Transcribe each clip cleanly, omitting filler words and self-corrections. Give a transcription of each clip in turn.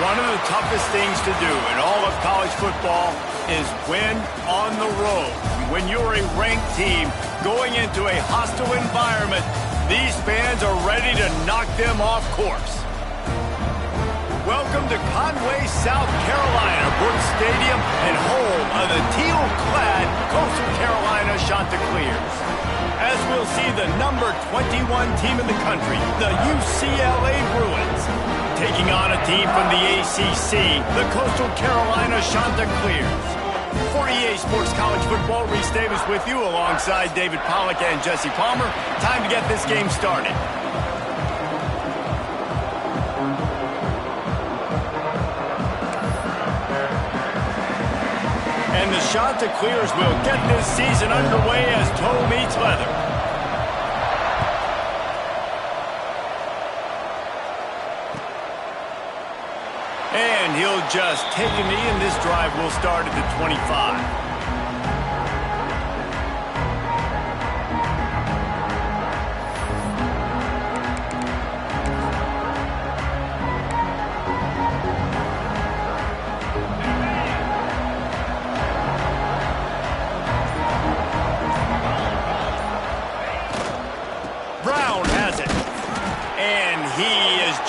One of the toughest things to do in all of college football is win on the road. When you're a ranked team going into a hostile environment, these fans are ready to knock them off course. Welcome to Conway, South Carolina, Brooks Stadium and home of the teal-clad Coastal Carolina Chanticleers. As we'll see the number 21 team in the country, the UCLA Bruins, taking on a team from the ACC, the Coastal Carolina Chanticleers. For EA Sports College Football, Reese Davis with you alongside David Pollack and Jesse Palmer. Time to get this game started. And the Chanticleers will get this season underway as toe meets leather. And he'll just take a knee, and this drive will start at the 25.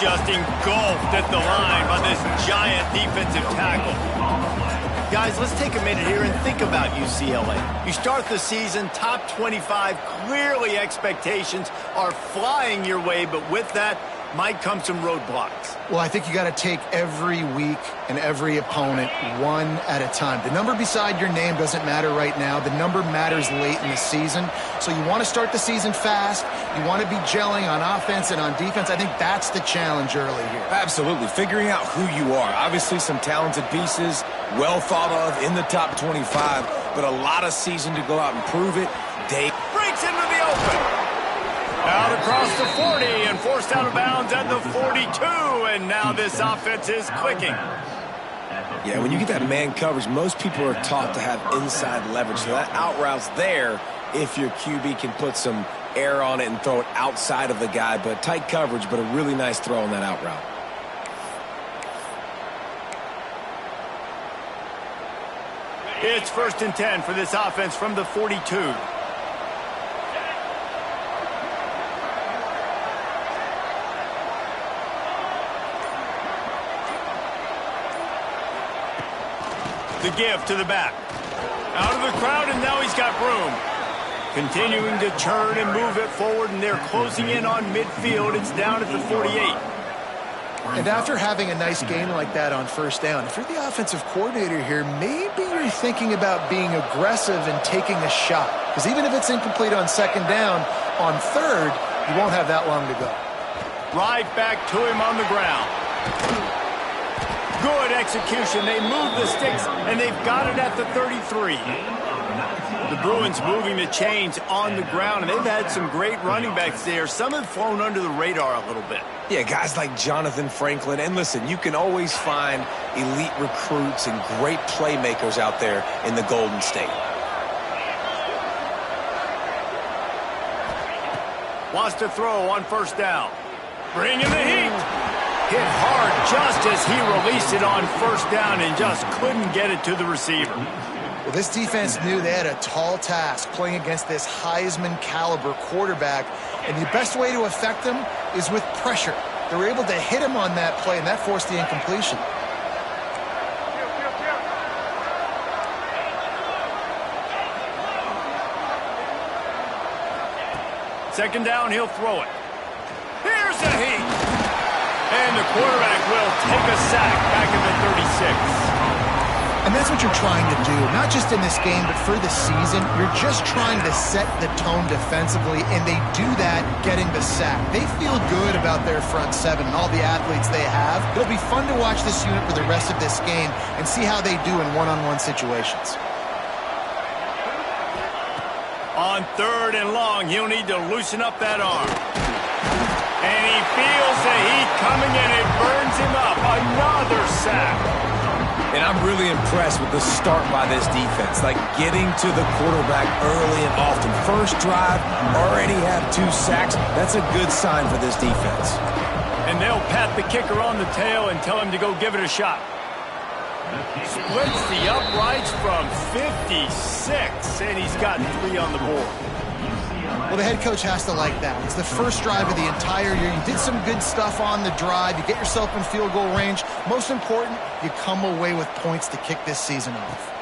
Just engulfed at the line by this giant defensive tackle. Guys, let's take a minute here and think about UCLA. You start the season top 25. Clearly expectations are flying your way, but with that might come some roadblocks. Well, I think you got to take every week and every opponent one at a time. The number beside your name doesn't matter right now. The number matters late in the season. So you want to start the season fast. You want to be gelling on offense and on defense. I think that's the challenge early here. Absolutely. Figuring out who you are. Obviously some talented pieces, well thought of in the top 25, but a lot of season to go out and prove it. Dave breaks into the open. Out across the 40 and forced out of bounds at the 42, and now this offense is clicking. Yeah, when you get that man coverage, most people are taught to have inside leverage, so that out route's there if your QB can put some air on it and throw it outside of the guy, but tight coverage, but a really nice throw on that out route. It's 1st and 10 for this offense from the 42. The give to the back. Out of the crowd, and now he's got room. Continuing to turn and move it forward, and they're closing in on midfield. It's down at the 48. And after having a nice game like that on first down, if you're the offensive coordinator here, maybe you're thinking about being aggressive and taking a shot. Because even if it's incomplete on 2nd down, on 3rd, you won't have that long to go. Right back to him on the ground. Good execution. They move the sticks, and they've got it at the 33. The Bruins moving the chains on the ground, and they've had some great running backs there. Some have flown under the radar a little bit. Yeah, guys like Jonathan Franklin. And listen, you can always find elite recruits and great playmakers out there in the Golden State. Wants to throw on 1st down. Bringing the heat. Hit hard just as he released it on 1st down and just couldn't get it to the receiver. Well, this defense knew they had a tall task playing against this Heisman caliber quarterback, and the best way to affect him is with pressure. They were able to hit him on that play, and that forced the incompletion. Second down, he'll throw it. Here's the heat. And the quarterback will take a sack back at the 36. And that's what you're trying to do, not just in this game, but for the season. You're just trying to set the tone defensively, and they do that getting the sack. They feel good about their front seven and all the athletes they have. It'll be fun to watch this unit for the rest of this game and see how they do in one-on-one situations. On 3rd and long, he'll need to loosen up that arm. And he feels the heat coming, and it burns him up. Another sack. And I'm really impressed with the start by this defense. Like getting to the quarterback early and often. First drive, already have 2 sacks. That's a good sign for this defense. And they'll pat the kicker on the tail and tell him to go give it a shot. Splits the uprights from 56, and he's got 3 on the board. Well, the head coach has to like that. It's the first drive of the entire year. You did some good stuff on the drive. You get yourself in field goal range. Most important, you come away with points to kick this season off.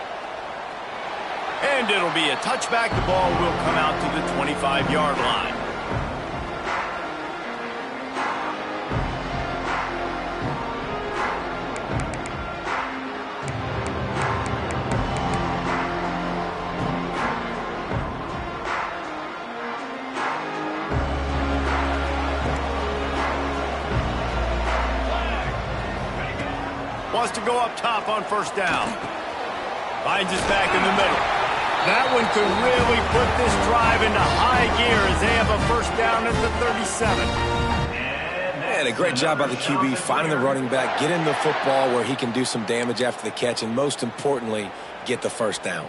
And it'll be a touchback. The ball will come out to the 25-yard line. Wants to go up top on first down. Finds his back in the middle. That one could really put this drive into high gear as they have a first down at the 37. And a great job by the QB finding the running back, getting the football where he can do some damage after the catch, and most importantly, get the first down.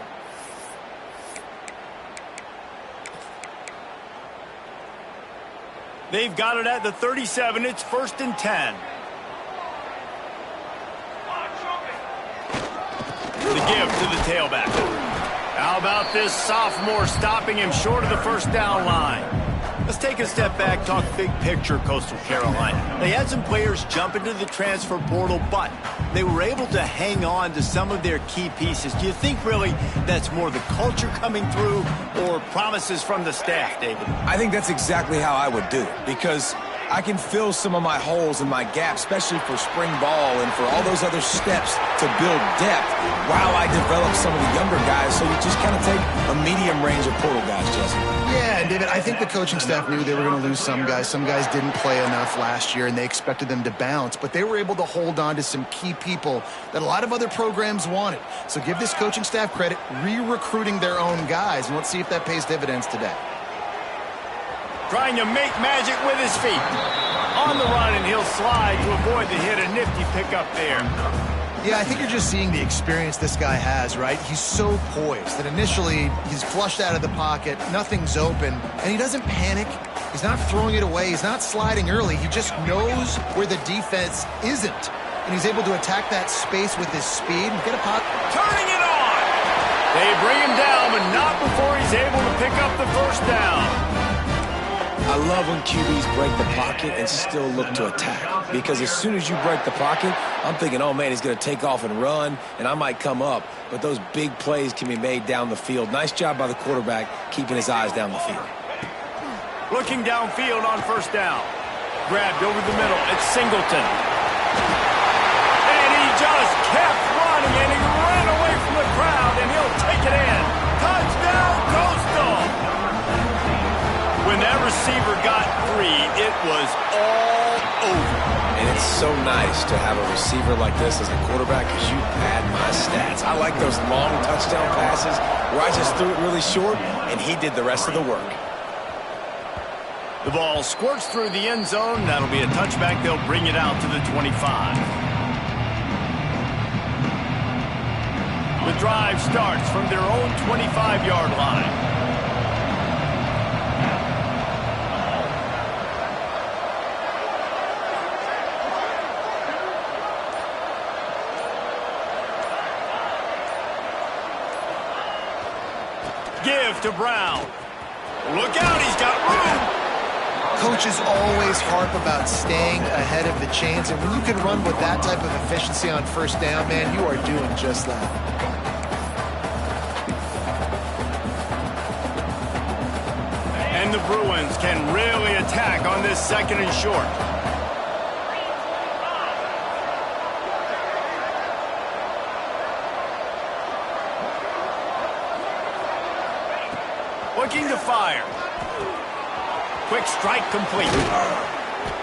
They've got it at the 37. It's 1st and 10. The give to the tailback. How about this sophomore stopping him short of the first down line? Let's take a step back, talk big picture, Coastal Carolina. They had some players jump into the transfer portal, but they were able to hang on to some of their key pieces. Do you think really that's more the culture coming through or promises from the staff, David? I think that's exactly how I would do it, because I can fill some of my holes and my gaps, especially for spring ball and for all those other steps to build depth while I develop some of the younger guys. So you just kind of take a medium range of portal guys, Jesse. Yeah, and David, I think the coaching staff knew they were going to lose some guys. Some guys didn't play enough last year, and they expected them to bounce. But they were able to hold on to some key people that a lot of other programs wanted. So give this coaching staff credit, re-recruiting their own guys, and let's see if that pays dividends today. Trying to make magic with his feet. On the run, and he'll slide to avoid the hit. A nifty pickup there. Yeah, I think you're just seeing the experience this guy has, right? He's so poised that initially he's flushed out of the pocket, nothing's open, and he doesn't panic. He's not throwing it away. He's not sliding early. He just knows where the defense isn't, and he's able to attack that space with his speed. Get a pop. Turning it on. They bring him down, but not before he's able to pick up the first down. I love when QBs break the pocket and still look to attack, because as soon as you break the pocket, I'm thinking, oh man, he's going to take off and run, and I might come up, but those big plays can be made down the field. Nice job by the quarterback keeping his eyes down the field. Looking downfield on first down. Grabbed over the middle. It's Singleton. And he just kept running, and he ran away from the crowd, and he'll take it in. Touchdown, Coastal! When that receiver got 3, it was all over. And it's so nice to have a receiver like this as a quarterback, because you pad my stats. I like those long touchdown passes where I just threw it really short, and he did the rest of the work. The ball squirts through the end zone. That'll be a touchback. They'll bring it out to the 25. The drive starts from their own 25-yard line. Give to Brown. Look out, he's got room. Coaches always harp about staying ahead of the chains, and when you can run with that type of efficiency on first down, man, you are doing just that. And the Bruins can really attack on this 2nd and short. Looking to fire. Quick strike complete.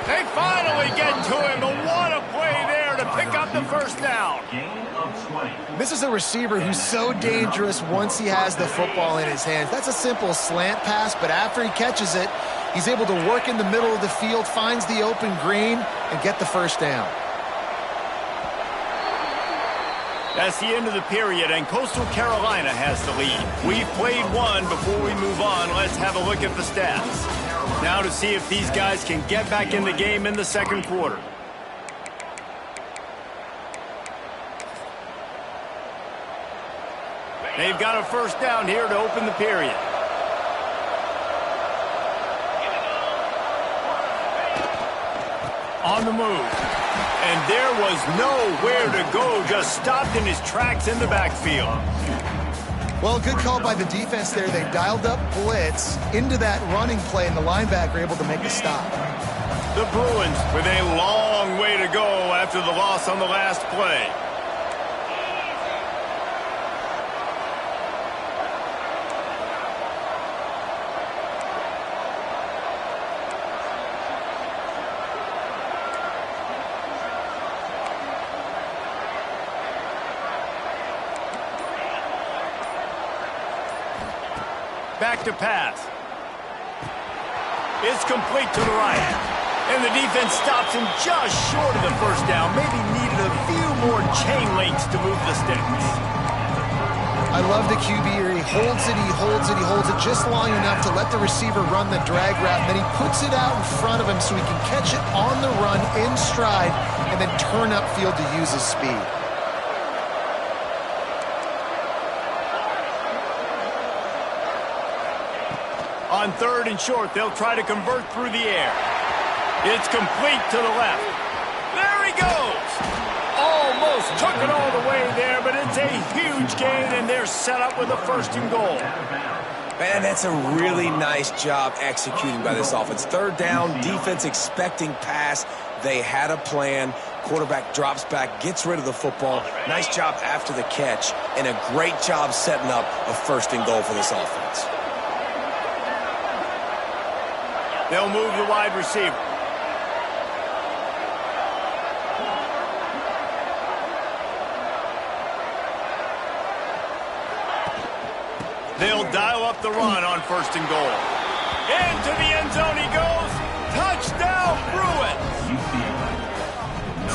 They finally get to him, but what a play there to pick up the first down. This is a receiver who's so dangerous once he has the football in his hands. That's a simple slant pass, but after he catches it, he's able to work in the middle of the field, finds the open green, and get the first down. That's the end of the period, and Coastal Carolina has the lead. We've played one. Before we move on, let's have a look at the stats. Now to see if these guys can get back in the game in the second quarter. They've got a first down here to open the period. On the move. And there was nowhere to go, just stopped in his tracks in the backfield. Well, good call by the defense there. They dialed up blitz into that running play, and the linebacker able to make a stop. The Bruins with a long way to go after the loss on the last play. Back to pass. It's complete to the right. And the defense stops him just short of the first down. Maybe needed a few more chain links to move the sticks. I love the QB here. He holds it, he holds it, he holds it just long enough to let the receiver run the drag route. And then he puts it out in front of him so he can catch it on the run in stride and then turn upfield to use his speed. On third and short, they'll try to convert through the air. It's complete to the left. There he goes. Almost took it all the way there, but it's a huge gain, and they're set up with a first and goal. Man, that's a really nice job executing by this offense. Third down, defense expecting pass. They had a plan. Quarterback drops back, gets rid of the football. Nice job after the catch, and a great job setting up a first and goal for this offense. They'll move the wide receiver. They'll dial up the run on first and goal. Into the end zone he goes. Touchdown, Bruins!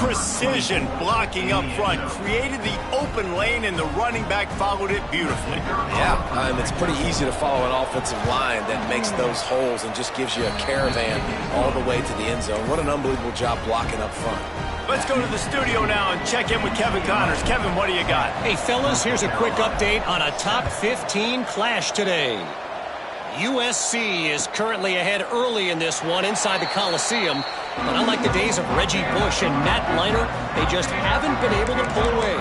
Precision blocking up front. Created the open lane, and the running back followed it beautifully. Yeah, it's pretty easy to follow an offensive line that makes those holes and just gives you a caravan all the way to the end zone. What an unbelievable job blocking up front. Let's go to the studio now and check in with Kevin Connors. Kevin, what do you got? Hey, fellas, here's a quick update on a top 15 clash today. USC is currently ahead early in this one inside the Coliseum. But unlike the days of Reggie Bush and Matt Leinart, they just haven't been able to pull away.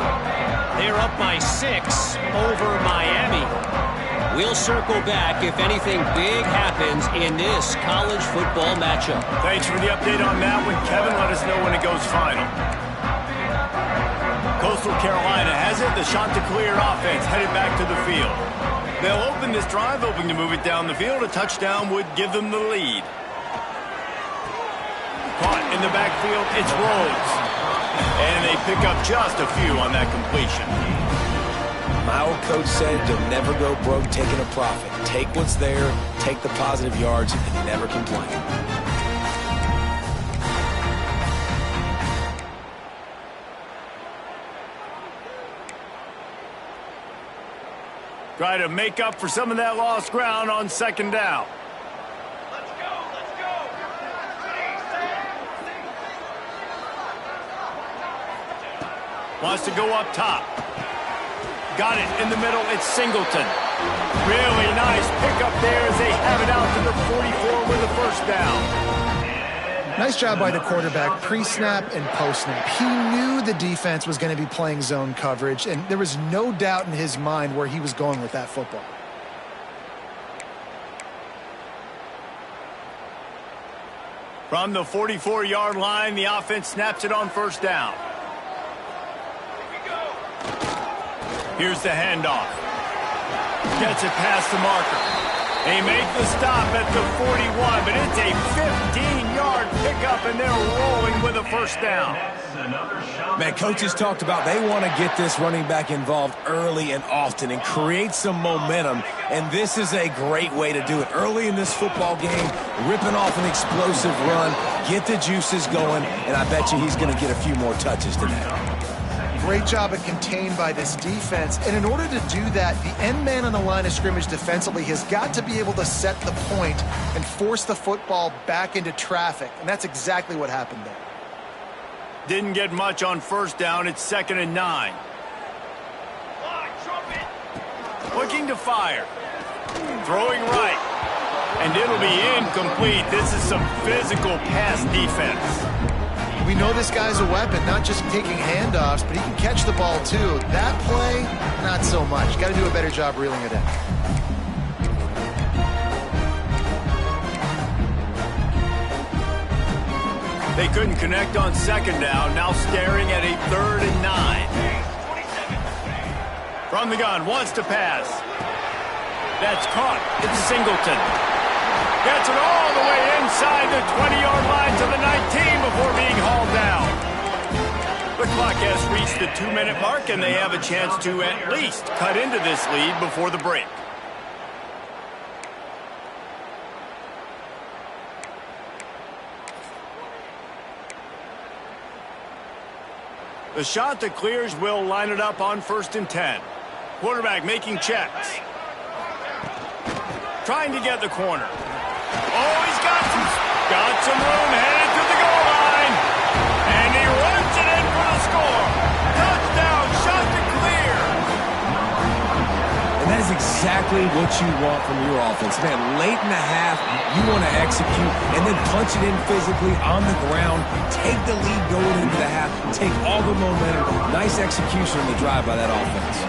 They're up by 6 over Miami. We'll circle back if anything big happens in this college football matchup. Thanks for the update on that one, Kevin. Let us know when it goes final. Coastal Carolina has it. The Chanticleer offense headed back to the field. They'll open this drive, hoping to move it down the field. A touchdown would give them the lead. Caught in the backfield, it's Rhodes. And they pick up just a few on that completion. My old coach said you'll never go broke taking a profit. Take what's there, take the positive yards, and never complain. Try to make up for some of that lost ground on second down. Wants to go up top. Got it in the middle. It's Singleton. Really nice pickup there as they have it out to the 44 with a first down. Nice job by the quarterback, pre-snap and post-snap. He knew the defense was going to be playing zone coverage, and there was no doubt in his mind where he was going with that football. From the 44-yard line, the offense snaps it on first down. Here's the handoff. Gets it past the marker. They make the stop at the 41, but it's a 15-yard pickup, and they're rolling with a first down. Man, coaches talked about they want to get this running back involved early and often and create some momentum, and this is a great way to do it. Early in this football game, ripping off an explosive run, get the juices going, and I bet you he's going to get a few more touches today. Great job of contained by this defense. And in order to do that, the end man on the line of scrimmage defensively has got to be able to set the point and force the football back into traffic. And that's exactly what happened there. Didn't get much on first down. It's 2nd and 9. Looking to fire. Throwing right. And it'll be incomplete. This is some physical pass defense. We know this guy's a weapon, not just taking handoffs, but he can catch the ball too. That play, not so much. Got to do a better job reeling it in. They couldn't connect on 2nd down. Now staring at a 3rd and 9. From the gun, wants to pass. That's caught. It's Singleton. Gets it all the way inside the 20-yard line to the 19 before being hauled down. The clock has reached the 2-minute mark, and they have a chance to at least cut into this lead before the break. The shot that clears will line it up on 1st and 10. Quarterback making checks. Trying to get the corner. Oh, he's got some room headed to the goal line. And he runs it in for the score. Touchdown, shot to clear. And that is exactly what you want from your offense. Man, late in the half, you want to execute and then punch it in physically on the ground. Take the lead going into the half. Take all the momentum. Nice execution on the drive by that offense.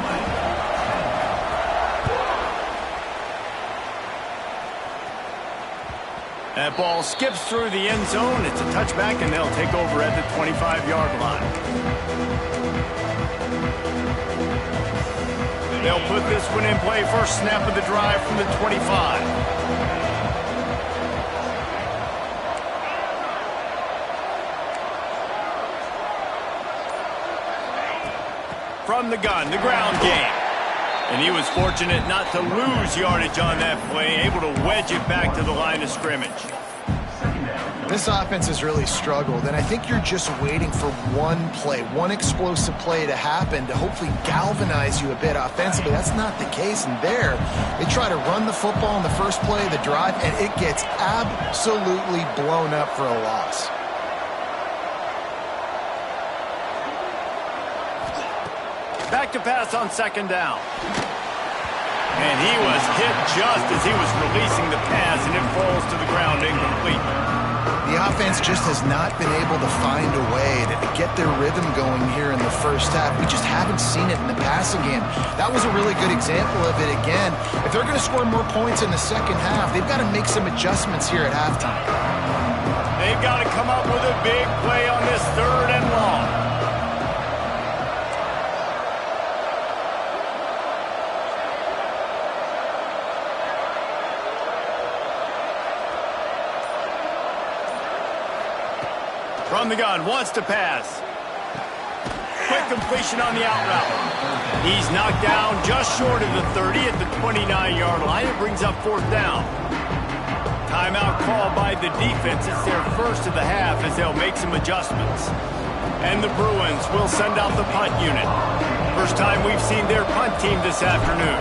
That ball skips through the end zone. It's a touchback, and they'll take over at the 25-yard line. They'll put this one in play. First snap of the drive from the 25. From the gun, the ground game. And he was fortunate not to lose yardage on that play, able to wedge it back to the line of scrimmage. This offense has really struggled, and I think you're just waiting for one play, one explosive play to happen to hopefully galvanize you a bit offensively. That's not the case, and there, they try to run the football in the first play of the drive, and it gets absolutely blown up for a loss. Back to pass on 2nd down. And he was hit just as he was releasing the pass, and it falls to the ground incomplete. The offense just has not been able to find a way to get their rhythm going here in the first half. We just haven't seen it in the passing game. That was a really good example of it again. If they're going to score more points in the second half, they've got to make some adjustments here at halftime. They've got to come up with a big play on this 3rd and long. From the gun, wants to pass. Quick completion on the out route. He's knocked down just short of the 30 at the 29-yard line. It brings up 4th down. Timeout called by the defense. It's their first of the half as they'll make some adjustments. And the Bruins will send out the punt unit. First time we've seen their punt team this afternoon.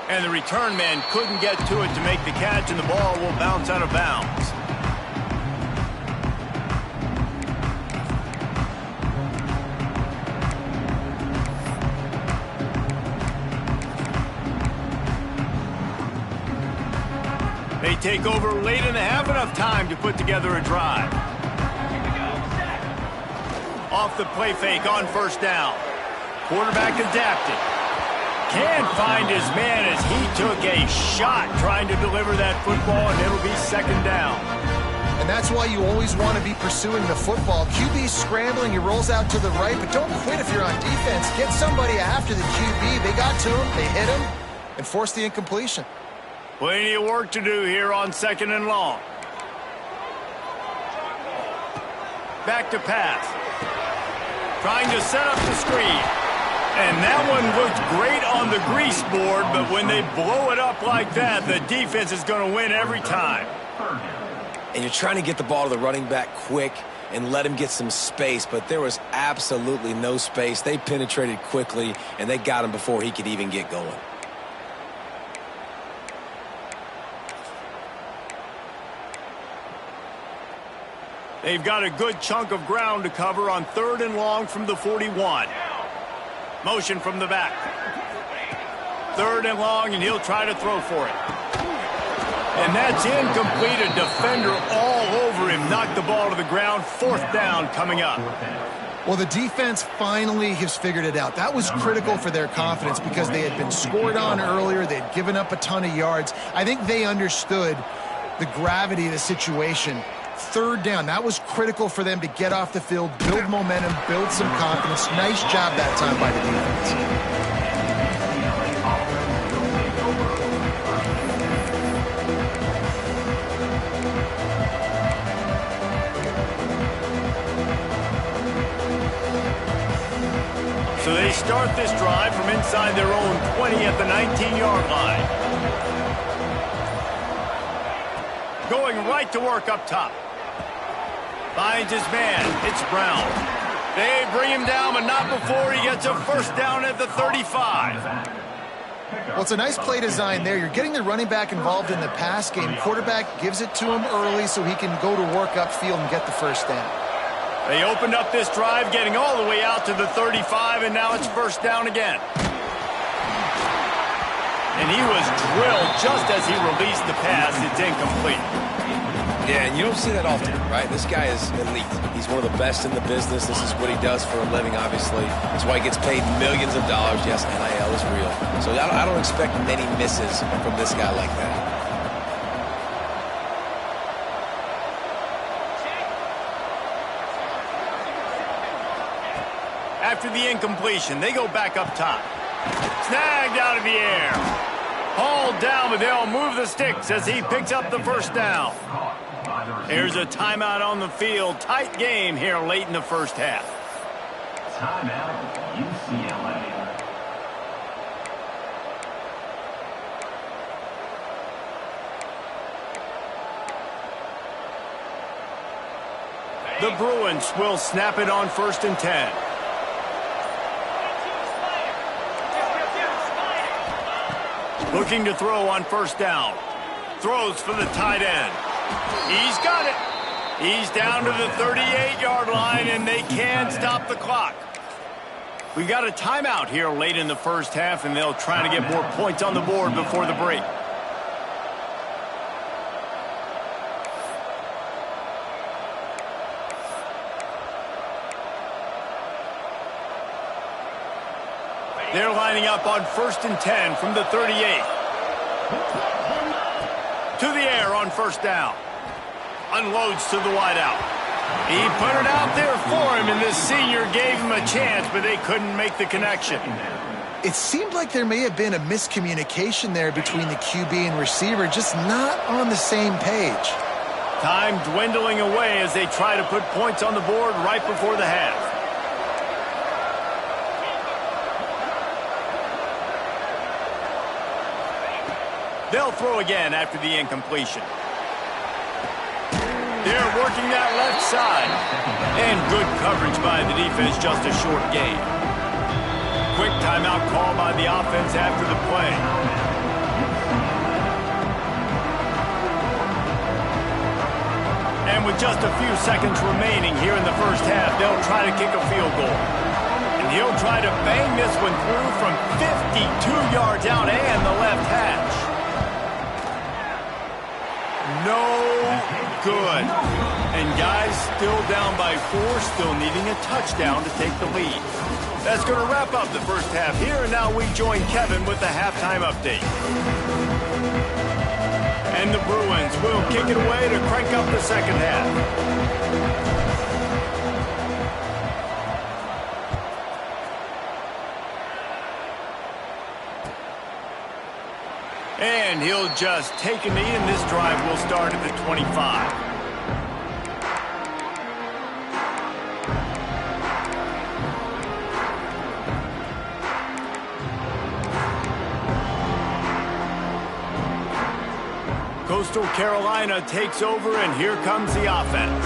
And the return man couldn't get to it to make the catch, and the ball will bounce out of bounds. They take over late in the half, enough time to put together a drive. Off the play fake on 1st down. Quarterback adapted. Can't find his man as he took a shot trying to deliver that football, and it'll be 2nd down. And that's why you always want to be pursuing the football. QB's scrambling, he rolls out to the right, but don't quit if you're on defense. Get somebody after the QB. They got to him, they hit him, and forced the incompletion. Plenty of work to do here on 2nd and long. Back to pass. Trying to set up the screen. And that one looked great on the grease board, but when they blow it up like that, the defense is going to win every time. and you're trying to get the ball to the running back quick and let him get some space, but there was absolutely no space. They penetrated quickly, and they got him before he could even get going. They've got a good chunk of ground to cover on 3rd and long from the 41. Motion from the back. 3rd and long, and he'll try to throw for it. And that's incomplete. A defender all over him. Knocked the ball to the ground. 4th down coming up. Well, the defense finally has figured it out. That was critical for their confidence because they had been scored on earlier. They had given up a ton of yards. I think they understood the gravity of the situation. 3rd down, that was critical for them to get off the field, build momentum, build some confidence. Nice job that time by the defense. So they start this drive from inside their own 20 at the 19-yard line. Going right to work up top. Finds his man. It's Brown. They bring him down, but not before he gets a 1st down at the 35. Well, it's a nice play design there. You're getting the running back involved in the pass game. Quarterback gives it to him early so he can go to work upfield and get the 1st down. They opened up this drive, getting all the way out to the 35, and now it's 1st down again. And he was drilled just as he released the pass. It's incomplete. Yeah, and you don't see that often, right? This guy is elite. He's one of the best in the business. This is what he does for a living, obviously. That's why he gets paid millions of dollars. Yes, NIL is real. So I don't expect many misses from this guy like that. After the incompletion, they go back up top. Snagged out of the air. Hauled down, but they'll move the sticks as he picks up the 1st down. Here's a timeout on the field. Tight game here late in the 1st half. Timeout, UCLA. The Bruins will snap it on 1st and 10. Looking to throw on 1st down. Throws for the tight end. He's got it. He's down to the 38-yard line, and they can't stop the clock. We've got a timeout here late in the 1st half, and they'll try to get more points on the board before the break. They're lining up on 1st and 10 from the 38. To the air on 1st down. Unloads to the wideout. He put it out there for him, and this senior gave him a chance, but they couldn't make the connection. It seemed like there may have been a miscommunication there between the QB and receiver, just not on the same page. Time dwindling away as they try to put points on the board right before the half. They'll throw again after the incompletion. They're working that left side. And good coverage by the defense, just a short gain. Quick timeout call by the offense after the play. And with just a few seconds remaining here in the 1st half, they'll try to kick a field goal. And he'll try to bang this one through from 52 yards out and the left hash. No good. And guys still down by 4, still needing a touchdown to take the lead. That's going to wrap up the 1st half here, and now we join Kevin with the halftime update. And the Bruins will kick it away to crank up the 2nd half. And he'll just take a knee, and this drive will start at the 25. Coastal Carolina takes over, and here comes the offense.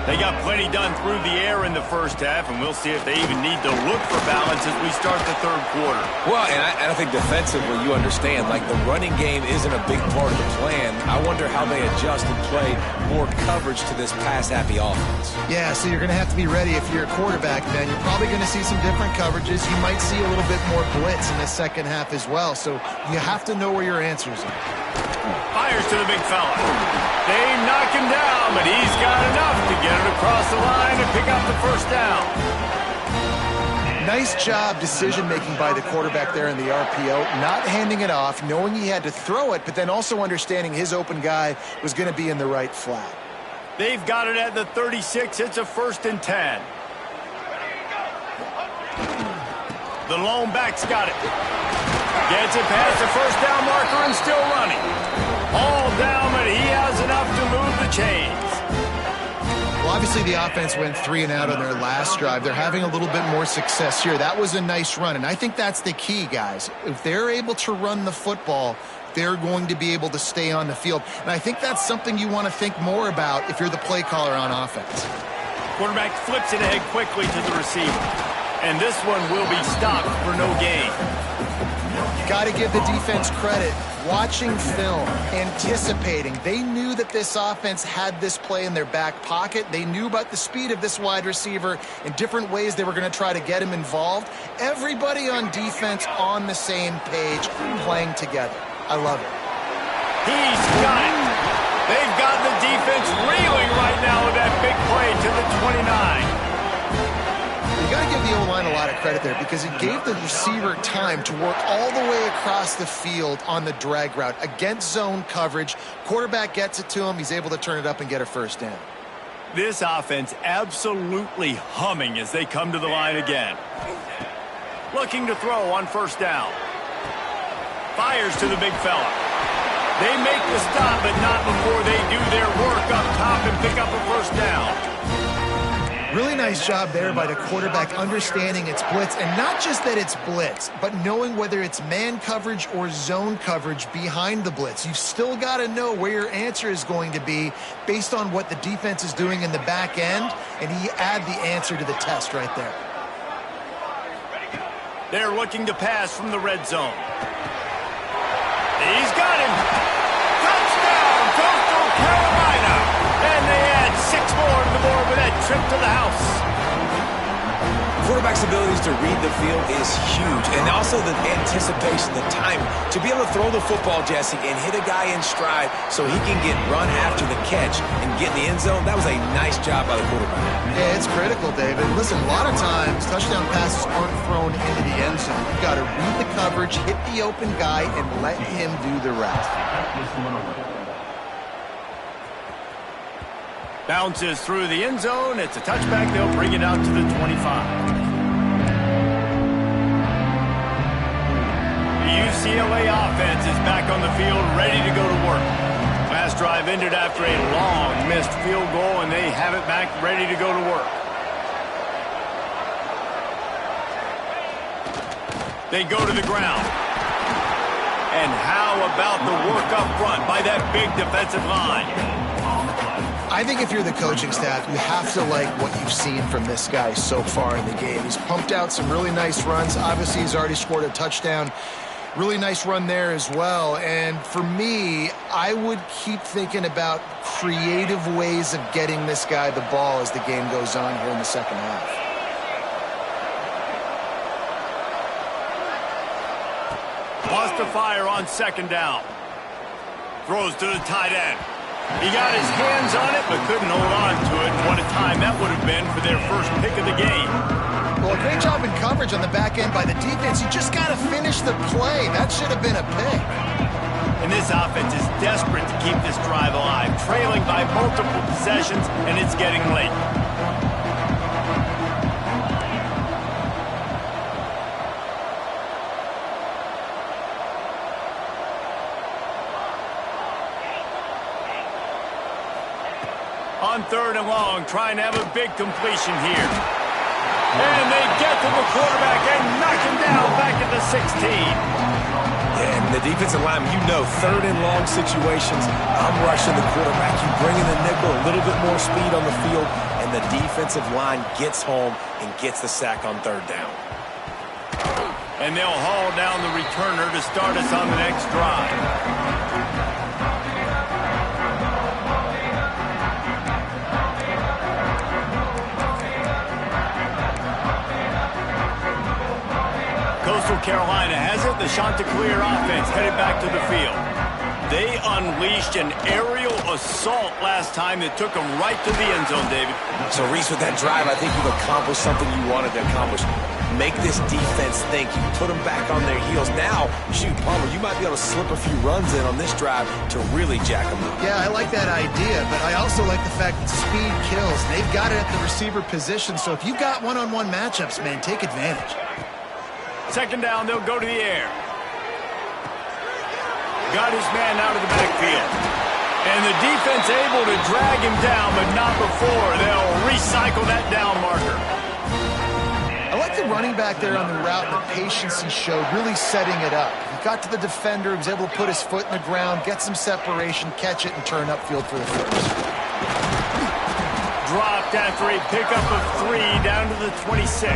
They got plenty done through the air in the first half, and we'll see if they even need to look for balance as we start the third quarter. Well, and I think defensively, you understand, like the running game isn't a big part of the plan. I wonder how they adjust and play more coverage to this pass-happy offense. Yeah, so you're going to have to be ready if you're a quarterback, man. You're probably going to see some different coverages. You might see a little bit more blitz in the second half as well, so you have to know where your answers are. Fires to the big fella. They knock him down, but he's got enough to get it across the line and pick up the first down. Nice job decision-making by the quarterback there in the RPO, not handing it off, knowing he had to throw it, but then also understanding his open guy was going to be in the right flat. They've got it at the 36. It's a 1st and 10. The lone back's got it. Gets it past the first down marker and still running. All down, but he has enough to move the chains. Well, obviously the offense went 3 and out on their last drive. They're having a little bit more success here. That was a nice run, and I think that's the key, guys. If they're able to run the football, they're going to be able to stay on the field. And I think that's something you want to think more about if you're the play caller on offense. Quarterback flips it ahead quickly to the receiver. And this one will be stopped for no gain. Got to give the defense credit. Watching film, anticipating. They knew that this offense had this play in their back pocket. They knew about the speed of this wide receiver and different ways they were going to try to get him involved. Everybody on defense on the same page, playing together. I love it. He's got it. They've got the defense reeling right now with that big play to the 29. You got to give the O-line a lot of credit there because it gave the receiver time to work all the way across the field on the drag route against zone coverage. Quarterback gets it to him. He's able to turn it up and get a first down. This offense absolutely humming as they come to the line again. Looking to throw on first down. Fires to the big fella. They make the stop, but not before they do their work up top and pick up a first down. Really nice job there by the quarterback understanding it's blitz, and not just that it's blitz, but knowing whether it's man coverage or zone coverage behind the blitz. You've still got to know where your answer is going to be based on what the defense is doing in the back end, and he add the answer to the test right there. They're looking to pass from the red zone. He's got him. Touchdown, Coastal Carolina. And they add 6 more to the board with that trip to the house. Quarterback's abilities to read the field is huge, and also the anticipation, the timing. To be able to throw the football, Jesse, and hit a guy in stride so he can get run after the catch and get in the end zone, that was a nice job by the quarterback. Yeah, it's critical, David. Listen, a lot of times touchdown passes aren't thrown into the end zone. You've got to read the coverage, hit the open guy, and let him do the rest. Bounces through the end zone. It's a touchback. They'll bring it out to the 25. The UCLA offense is back on the field, ready to go to work. Last drive ended after a long missed field goal, and they have it back ready to go to work. They go to the ground. And how about the work up front by that big defensive line? I think if you're the coaching staff, you have to like what you've seen from this guy so far in the game. He's pumped out some really nice runs. Obviously, he's already scored a touchdown. Really nice run there as well. And for me, I would keep thinking about creative ways of getting this guy the ball as the game goes on here in the second half. Lost to fire on second down. Throws to the tight end. He got his hands on it, but couldn't hold on to it. What a time that would have been for their first pick of the game. Well, a great job in coverage on the back end by the defense. You just got to finish the play. That should have been a pick. And this offense is desperate to keep this drive alive, trailing by multiple possessions, and it's getting late. On third and long, trying to have a big completion here. And they get to the quarterback and knock him down back at the 16. Yeah, And the defensive lineman, you know, third and long situations, I'm rushing the quarterback. You bring in the nickel, a little bit more speed on the field, and the defensive line gets home and gets the sack on third down. And they'll haul down the returner to start us on the next drive. Coastal Carolina has it. The Chanticleer offense headed back to the field. They unleashed an aerial assault last time that took them right to the end zone, David. So, Reese, with that drive, I think you've accomplished something you wanted to accomplish. Make this defense think. You put them back on their heels. Now, shoot, Palmer, you might be able to slip a few runs in on this drive to really jack them up. Yeah, I like that idea, but I also like the fact that speed kills. They've got it at the receiver position, so if you've got one-on-one matchups, man, take advantage. Second down, they'll go to the air. Got his man out of the backfield. And the defense able to drag him down, but not before. They'll recycle that down marker. I like the running back there on the route, the patience he showed, really setting it up. He got to the defender, he was able to put his foot in the ground, get some separation, catch it, and turn upfield for the first. Dropped after a pickup of 3 down to the 26.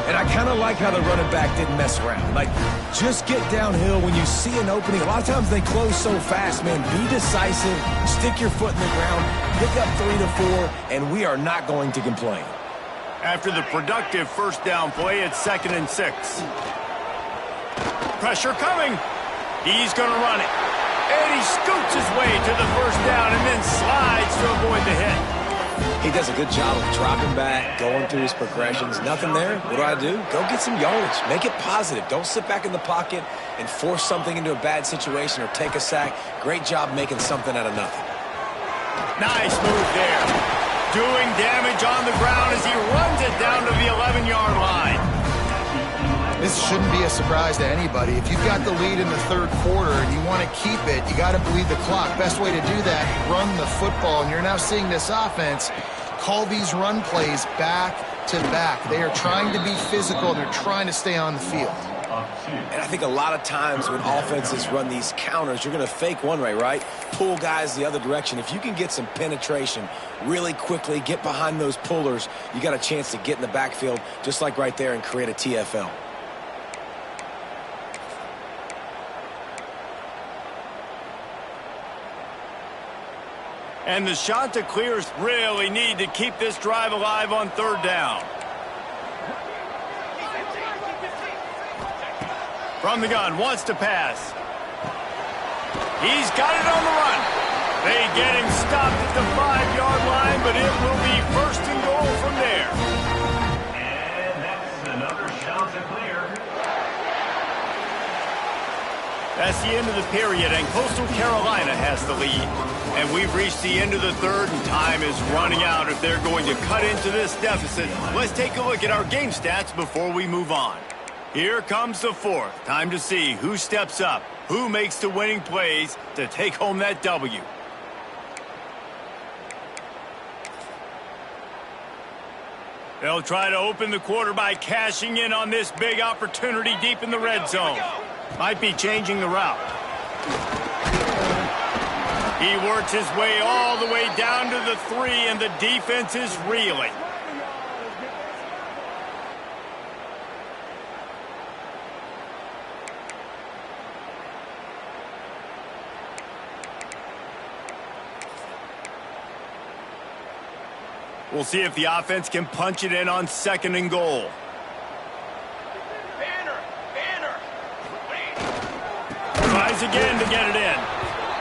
And I kind of like how the running back didn't mess around. Like, just get downhill when you see an opening. A lot of times they close so fast, man. Be decisive, stick your foot in the ground, pick up 3 to 4, and we are not going to complain. After the productive first down play, it's 2nd and 6. Pressure coming. He's going to run it. And he scoots his way to the first down and then slides to avoid the hit. He does a good job of dropping back, going through his progressions. Nothing there. What do? Go get some yardage. Make it positive. Don't sit back in the pocket and force something into a bad situation or take a sack. Great job making something out of nothing. Nice move there. Doing damage on the ground as he runs it down to the 11-yard line. This shouldn't be a surprise to anybody. If you've got the lead in the third quarter and you want to keep it, you got to bleed the clock. Best way to do that, run the football. And you're now seeing this offense call these run plays back to back. They are trying to be physical, and they're trying to stay on the field. And I think a lot of times when offenses run these counters, you're going to fake one way, right? Pull guys the other direction. If you can get some penetration really quickly, get behind those pullers, you got a chance to get in the backfield just like right there and create a TFL. And the Chanticleers really need to keep this drive alive on third down. From the gun, wants to pass. He's got it on the run. They get him stopped at the 5-yard line, but it will be 1st and goal from there. And that's another Chanticleer. That's the end of the period, and Coastal Carolina has the lead. And we've reached the end of the third, and time is running out if they're going to cut into this deficit. Let's take a look at our game stats before we move on. Here comes the fourth. Time to see who steps up, who makes the winning plays to take home that W. They'll try to open the quarter by cashing in on this big opportunity deep in the red zone. Might be changing the route. He works his way all the way down to the 3, and the defense is reeling. We'll see if the offense can punch it in on 2nd and goal. Tries again to get it in.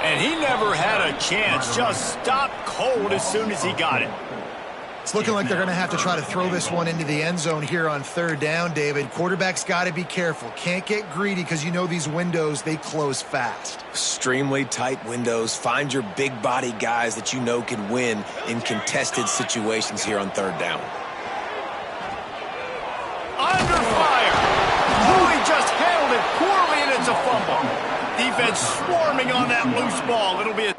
And he never had a chance. Just stopped cold as soon as he got it. It's looking like they're going to have to try to throw this one into the end zone here on third down, David. Quarterback's got to be careful. Can't get greedy because you know these windows, they close fast. Extremely tight windows. Find your big body guys that you know can win in contested situations here on third down. Under fire. Oh, he just handled it poorly, and it's a fumble. Defense swarming on that loose ball. It'll be a...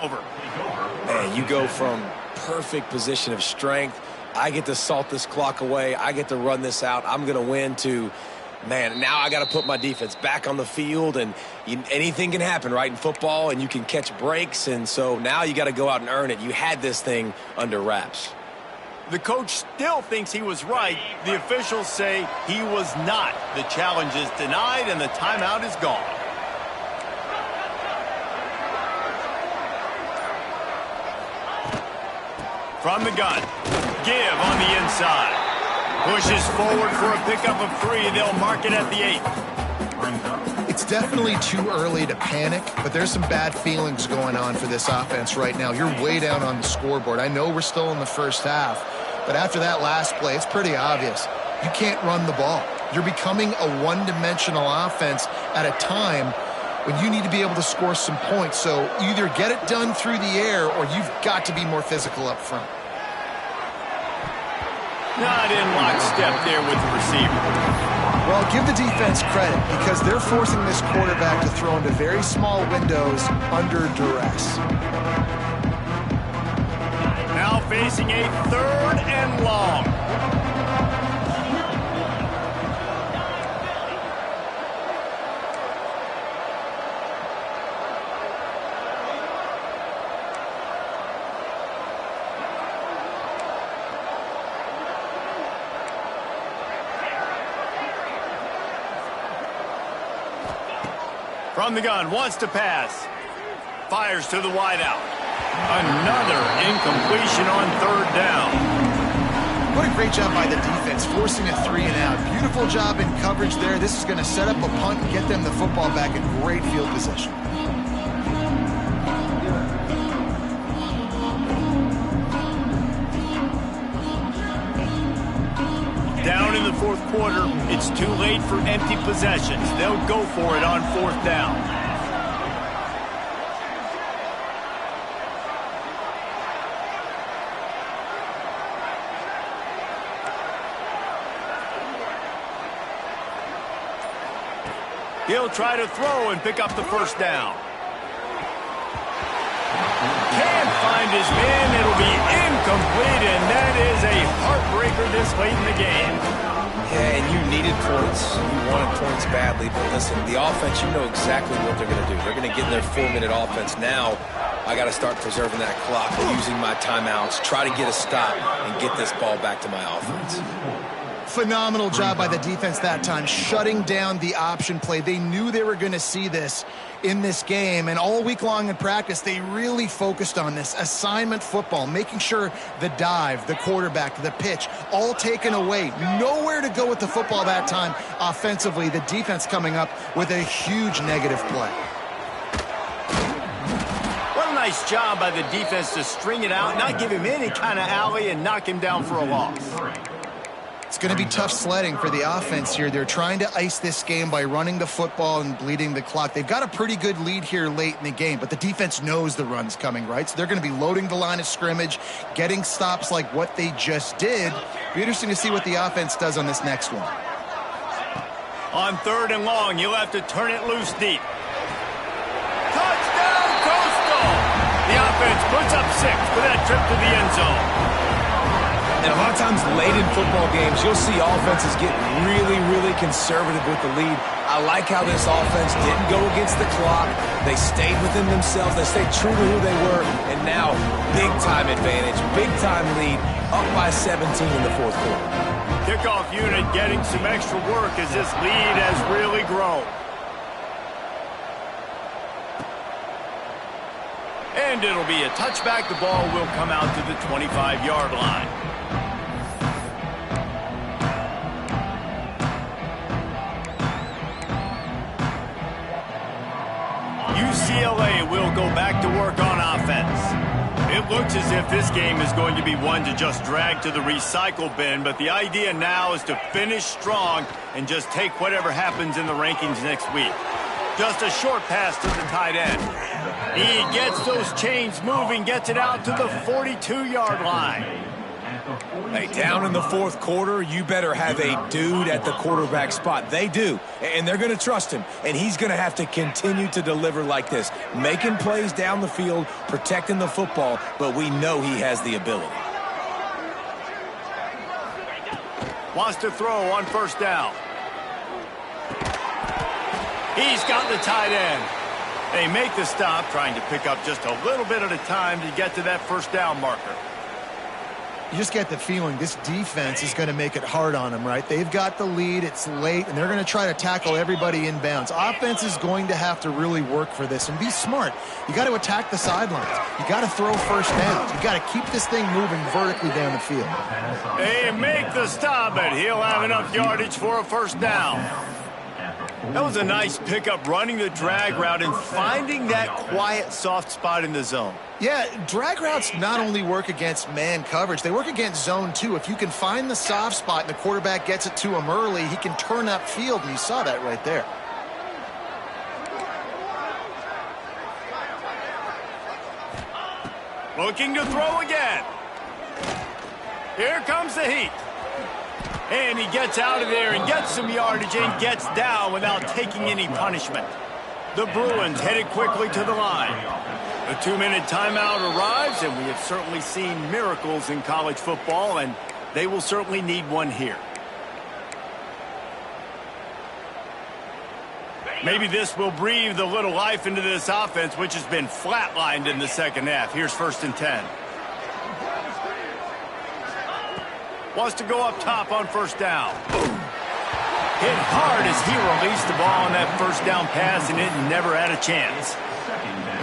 And you go from perfect position of strength. I get to salt this clock away. I get to run this out. I'm going to win to, man, now I got to put my defense back on the field. And anything can happen, right, in football, and you can catch breaks. And so now you got to go out and earn it. You had this thing under wraps. The coach still thinks he was right. The officials say he was not. The challenge is denied, and the timeout is gone. From the gun, give on the inside. Pushes forward for a pickup of 3. They'll mark it at the 8. It's definitely too early to panic, but there's some bad feelings going on for this offense right now. You're way down on the scoreboard. I know we're still in the first half, but after that last play, it's pretty obvious. You can't run the ball. You're becoming a one-dimensional offense at a time when you need to be able to score some points. So either get it done through the air or you've got to be more physical up front. Not in lockstep there with the receiver. Well, give the defense credit because they're forcing this quarterback to throw into very small windows under duress. Now facing a 3rd and long. From the gun, wants to pass. Fires to the wideout. Another incompletion on 3rd down. What a great job by the defense, forcing a 3 and out. Beautiful job in coverage there. This is going to set up a punt and get them the football back in great field position. Down in the 4th quarter, it's too late for empty possessions. They'll go for it on 4th down. He'll try to throw and pick up the 1st down. Can't find his man. It'll be incomplete, and that is a heartbreaker this late in the game. Yeah, and you needed points. You wanted points badly, but listen, the offense, you know exactly what they're going to do. They're going to get in their 4-minute offense. Now, I got to start preserving that clock and using my timeouts, try to get a stop and get this ball back to my offense. Phenomenal job by the defense that time, shutting down the option play. They knew they were going to see this in this game, and all week long in practice, they really focused on this assignment football, making sure the dive, the quarterback, the pitch, all taken away. Nowhere to go with the football that time offensively. The defense coming up with a huge negative play. What a nice job by the defense to string it out, not give him any kind of alley, and knock him down for a loss. It's going to be tough sledding for the offense here. They're trying to ice this game by running the football and bleeding the clock. They've got a pretty good lead here late in the game, but the defense knows the run's coming, right? So they're going to be loading the line of scrimmage, getting stops like what they just did. Be interesting to see what the offense does on this next one. On 3rd and long, you'll have to turn it loose deep. Touchdown, Coastal! The offense puts up 6 for that trip to the end zone. And a lot of times late in football games, you'll see offenses get really, really conservative with the lead. I like how this offense didn't go against the clock. They stayed within themselves. They stayed true to who they were. And now, big-time advantage, big-time lead, up by 17 in the 4th quarter. Kickoff unit getting some extra work as this lead has really grown. And it'll be a touchback. The ball will come out to the 25-yard line. UCLA will go back to work on offense. It looks as if this game is going to be one to just drag to the recycle bin, but the idea now is to finish strong and just take whatever happens in the rankings next week. Just a short pass to the tight end. He gets those chains moving, gets it out to the 42-yard line. Hey, down in the fourth quarter, you better have a dude at the quarterback spot. They do, and they're going to trust him, and he's going to have to continue to deliver like this, making plays down the field, protecting the football, but we know he has the ability. Wants to throw on first down. He's got the tight end. They make the stop, trying to pick up just a little bit at a time to get to that first down marker. You just get the feeling this defense is going to make it hard on them, right? They've got the lead, it's late, and they're going to try to tackle everybody in bounds. Offense is going to have to really work for this and be smart. You got to attack the sidelines. You got to throw first downs. You got to keep this thing moving vertically down the field. They make the stop, and he'll have enough yardage for a first down. That was a nice pickup, running the drag route and finding that quiet, soft spot in the zone. Yeah, drag routes not only work against man coverage, they work against zone too. If you can find the soft spot and the quarterback gets it to him early, he can turn upfield, and you saw that right there. Looking to throw again. Here comes the heat. And he gets out of there and gets some yardage and gets down without taking any punishment. The Bruins headed quickly to the line. A 2-minute timeout arrives, and we have certainly seen miracles in college football, and they will certainly need one here. Maybe this will breathe a little life into this offense, which has been flatlined in the second half. Here's 1st and 10. Wants to go up top on first down. Hit hard as he released the ball on that first down pass, and it never had a chance.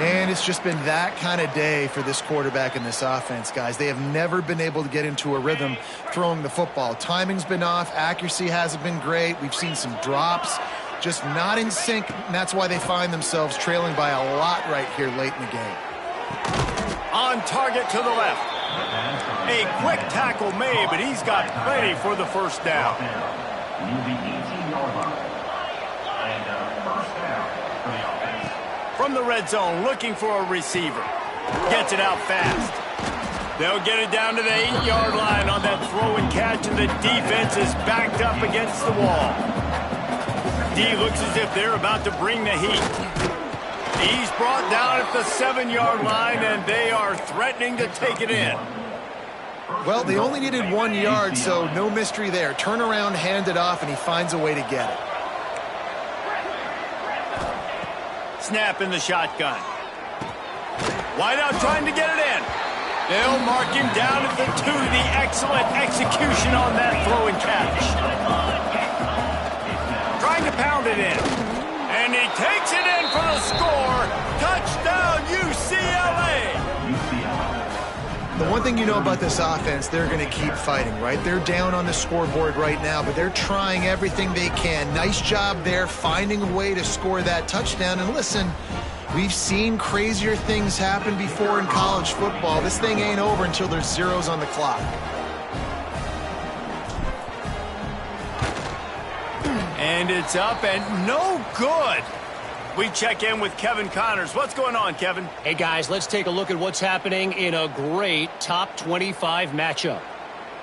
And it's just been that kind of day for this quarterback and this offense, guys. They have never been able to get into a rhythm throwing the football. Timing's been off. Accuracy hasn't been great. We've seen some drops, just not in sync, and that's why they find themselves trailing by a lot right here late in the game. On target to the left. A quick tackle made, but he's got plenty for the first down. From the red zone, looking for a receiver. Gets it out fast. They'll get it down to the 8-yard line on that throw and catch, and the defense is backed up against the wall. D looks as if they're about to bring the heat. He's brought down at the 7-yard line, and they are threatening to take it in. Well, they only needed 1 yard, so no mystery there. Turn around, hand it off, and he finds a way to get it. Snap in the shotgun. Wide out trying to get it in. They'll mark him down at the 2. The excellent execution on that throw and catch. Trying to pound it in. And he takes it in for the score. Touchdown, UCLA. The one thing you know about this offense, they're going to keep fighting, right? They're down on the scoreboard right now, but they're trying everything they can. Nice job there, finding a way to score that touchdown. And listen, we've seen crazier things happen before in college football. This thing ain't over until there's zeros on the clock. And it's up and no good. We check in with Kevin Connors. What's going on, Kevin? Hey, guys, let's take a look at what's happening in a great top 25 matchup.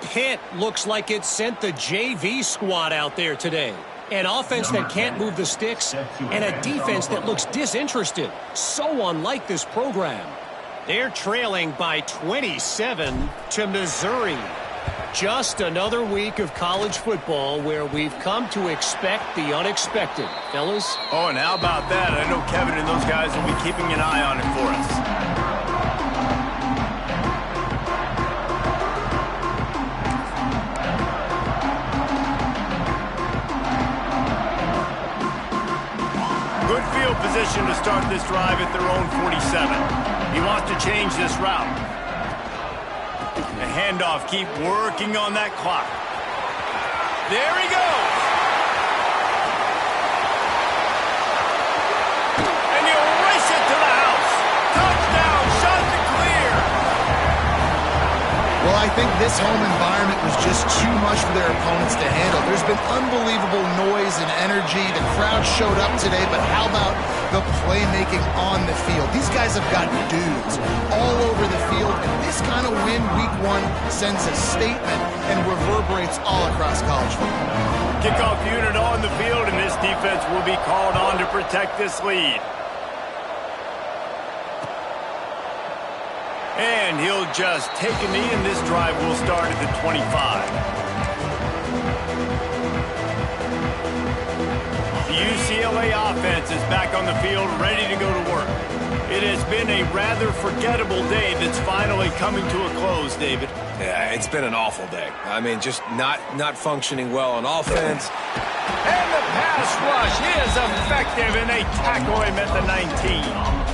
Pitt looks like it sent the JV squad out there today. An offense that can't move the sticks and a defense that looks disinterested. So unlike this program. They're trailing by 27 to Missouri. Just another week of college football where we've come to expect the unexpected, fellas. Oh, and how about that? I know Kevin and those guys will be keeping an eye on it for us. Good field position to start this drive at their own 47. He wants to change this route. The handoff, keep working on that clock. There he goes. And he'll race it to the house. Touchdown, shot to clear. Well, Well, I think this home environment was just too much for their opponents to handle. There's been unbelievable noise and energy. The crowd showed up today, but how about the playmaking on the field? These guys have got dudes all over the field, and this kind of win week one sends a statement and reverberates all across college football. Kickoff unit on the field, and this defense will be called on to protect this lead. And he'll just take a knee, and this drive will start at the 25. The UCLA offense is back on the field, ready to go to work. It has been a rather forgettable day that's finally coming to a close, David. Yeah, it's been an awful day. I mean, just not functioning well on offense. And the pass rush is effective, and they tackle him at the 19.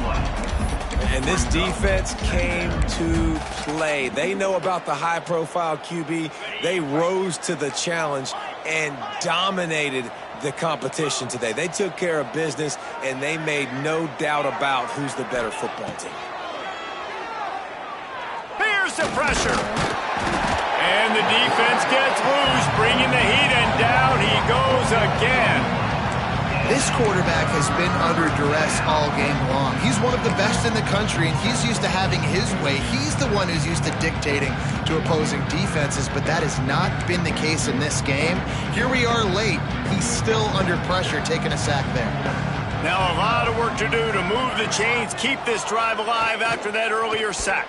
And this defense came to play. They know about the high-profile QB. They rose to the challenge and dominated the competition today. They took care of business, and they made no doubt about who's the better football team. Here's the pressure. And the defense gets loose, bringing the heat, and down he goes again. This quarterback has been under duress all game long. He's one of the best in the country, and he's used to having his way. He's the one who's used to dictating to opposing defenses, but that has not been the case in this game. Here we are late. He's still under pressure, taking a sack there. Now a lot of work to do to move the chains, keep this drive alive after that earlier sack.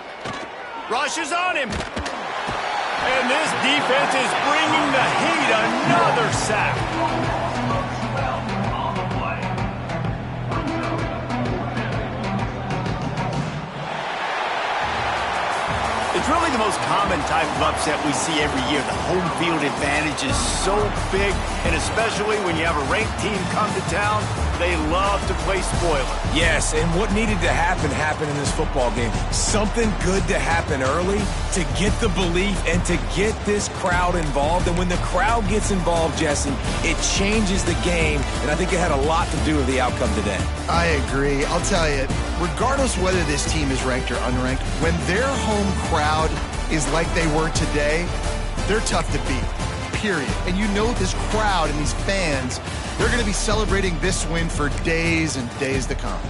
Rush is on him. And this defense is bringing the heat. Another sack. It's really the most common type of upset we see every year. The home field advantage is so big, and especially when you have a ranked team come to town, they love to play spoiler. Yes, and what needed to happen happened in this football game. Something good to happen early to get the belief and to get this crowd involved. And when the crowd gets involved, Jesse, it changes the game, and I think it had a lot to do with the outcome today. I agree. I'll tell you, regardless whether this team is ranked or unranked, when their home crowd is like they were today, they're tough to beat, period. And you know this crowd and these fans, they're going to be celebrating this win for days and days to come.